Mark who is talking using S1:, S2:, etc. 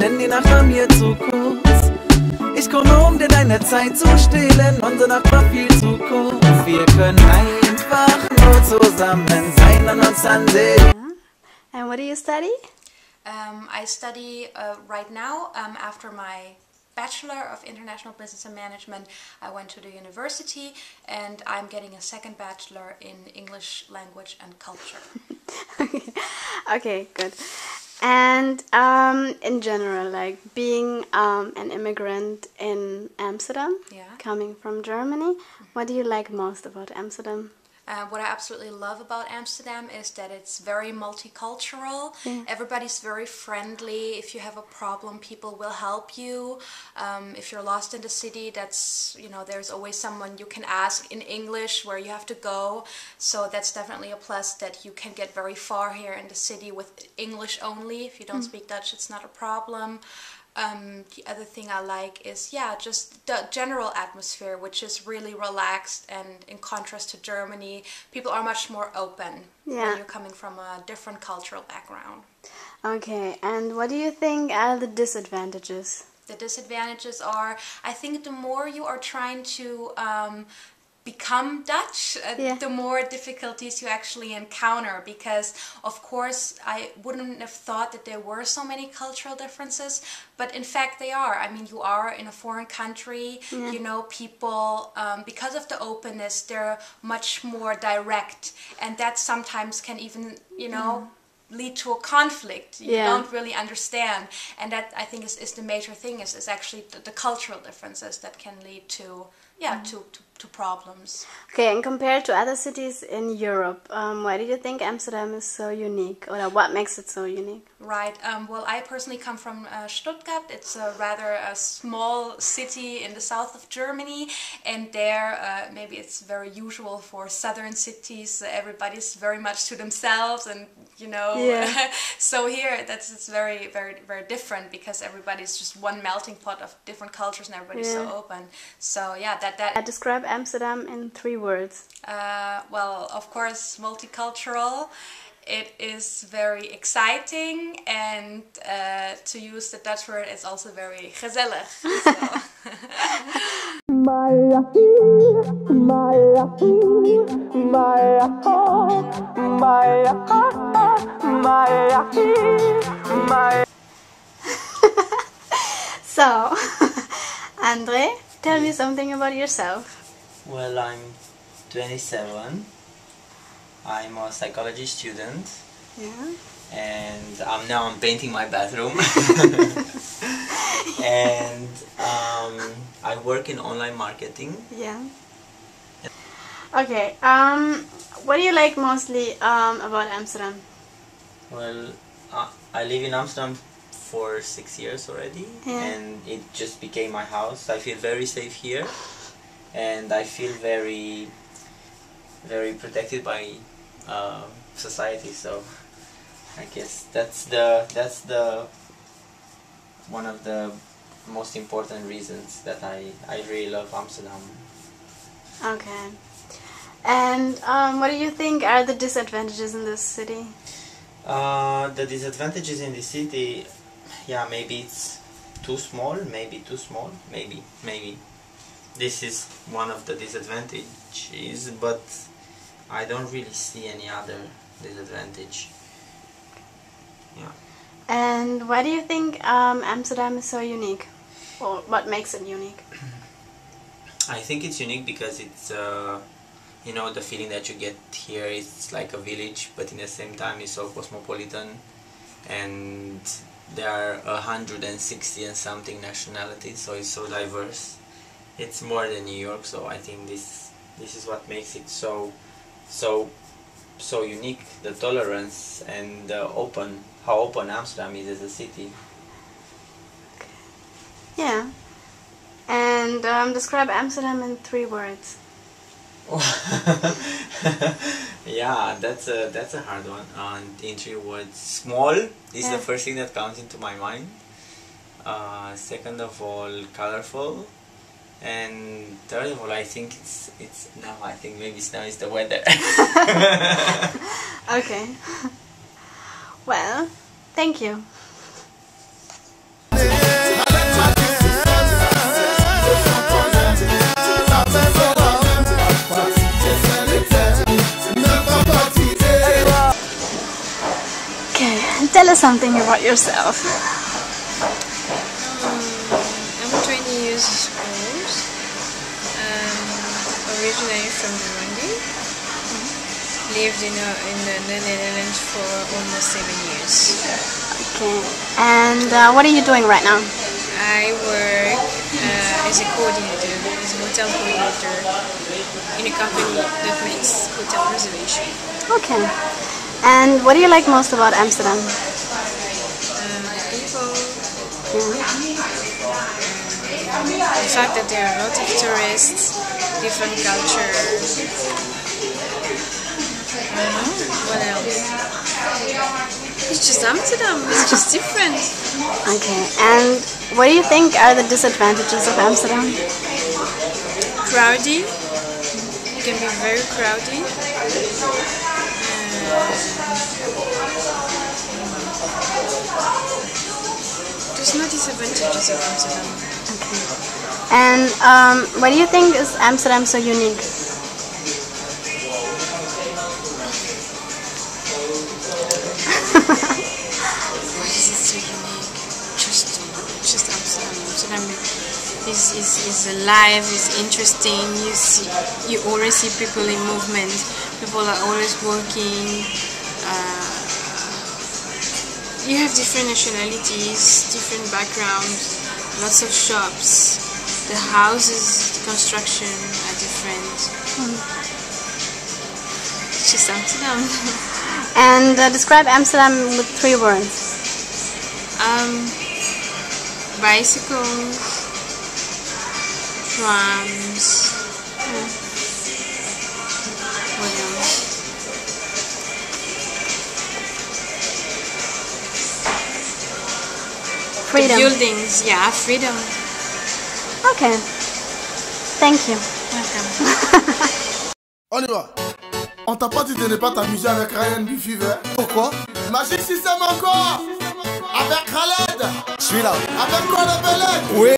S1: Denn die Nacht war mir zu kurz. Ich komme, um dir deine Zeit zu stehlen. Unsere Nacht war viel zu kurz. Wir können einfach nur zusammen sein und uns ansehen.
S2: And what do you study?
S3: I study right now, after my Bachelor of International Business and Management, I went to the university and I'm getting a second Bachelor in English Language and Culture.
S2: Okay, good. And in general, like being an immigrant in Amsterdam, coming from Germany, what do you like most about Amsterdam?
S3: What I absolutely love about Amsterdam is that it's very multicultural. Everybody's very friendly. If you have a problem, people will help you. If you're lost in the city, that's, you know, there's always someone you can ask in English where you have to go. So that's definitely a plus, that you can get very far here in the city with English only. If you don't speak Dutch, it's not a problem. The other thing I like is, just the general atmosphere, which is really relaxed, and in contrast to Germany, people are much more open when you're coming from a different cultural background.
S2: Okay, and what do you think are the disadvantages?
S3: The disadvantages are, I think the more you are trying to become Dutch, the more difficulties you actually encounter, because of course I wouldn't have thought that there were so many cultural differences, but in fact they are. I mean, you are in a foreign country, you know, people, because of the openness, they're much more direct, and that sometimes can even, you know, lead to a conflict. You don't really understand, and that, I think, is the major thing, is actually the cultural differences that can lead to to problems.
S2: Okay, and compared to other cities in Europe, why do you think Amsterdam is so unique, or what makes it so unique?
S3: Right, well, I personally come from Stuttgart. It's a rather small city in the south of Germany, and there maybe it's very usual for southern cities, everybody's very much to themselves, and you know, so here it's very, very, very different, because everybody's just one melting pot of different cultures, and everybody's so open. So yeah, that
S2: describe Amsterdam in 3 words.
S3: Well, of course, multicultural. It is very exciting, and to use the Dutch word, it's also very gezellig.
S2: So, Andre, tell me something about yourself.
S4: Well, I'm 27. I'm a psychology student. And I'm painting my bathroom. And I work in online marketing.
S2: Okay, what do you like mostly about Amsterdam?
S4: Well, I live in Amsterdam for 6 years already, and it just became my house. I feel very safe here, and I feel very, very protected by society. So I guess that's the one of the most important reasons that I really love Amsterdam.
S2: Okay, and what do you think are the disadvantages in this city?
S4: The disadvantages in the city, maybe it's too small, maybe. This is one of the disadvantages, but I don't really see any other disadvantage.
S2: And why do you think Amsterdam is so unique? Or what makes it unique?
S4: I think it's unique because it's, you know, the feeling that you get here is like a village, but in the same time it's so cosmopolitan, and there are 160 and something nationalities, so it's so diverse. It's more than New York, so I think this is what makes it so unique. The tolerance and how open Amsterdam is as a city.
S2: Yeah. And describe Amsterdam in 3 words.
S4: Yeah, that's a hard one. In 3 words, small is the first thing that comes into my mind. Second of all, colorful, and third of all, I think I think maybe now is the weather.
S2: Okay. Well, thank you. us something about yourself.
S5: I'm 20 years old. Originally from Burundi. Lived in the Netherlands for almost 7 years.
S2: Okay. And what are you doing right now?
S5: I work as a coordinator, as a hotel coordinator in a company that makes hotel reservation.
S2: Okay. And what do you like most about Amsterdam?
S5: The people. The fact that there are a lot of tourists, different cultures. What else? It's just Amsterdam. It's just different.
S2: Okay. And what do you think are the disadvantages of Amsterdam?
S5: Crowded. It can be very crowded. There's no disadvantages of Amsterdam.
S2: Okay. And why do you think is Amsterdam so unique?
S5: Why is it so unique? Just Amsterdam. Amsterdam is alive, is interesting. You always see people in movement. People are always working. You have different nationalities, different backgrounds, lots of shops. The houses, the construction are different. It's just Amsterdam.
S2: And describe Amsterdam with 3 words.
S5: Bicycles, trams. What else?
S2: Freedom.
S5: The buildings, yeah, freedom.
S2: Okay. Thank you.
S5: Welcome.
S6: On y va. On t'a pas dit de ne pas t'amuser avec Ryan du Fever. Pourquoi? Magic System encore. Avec Khaled. Je suis là. Avec quoi le Belek? Oui.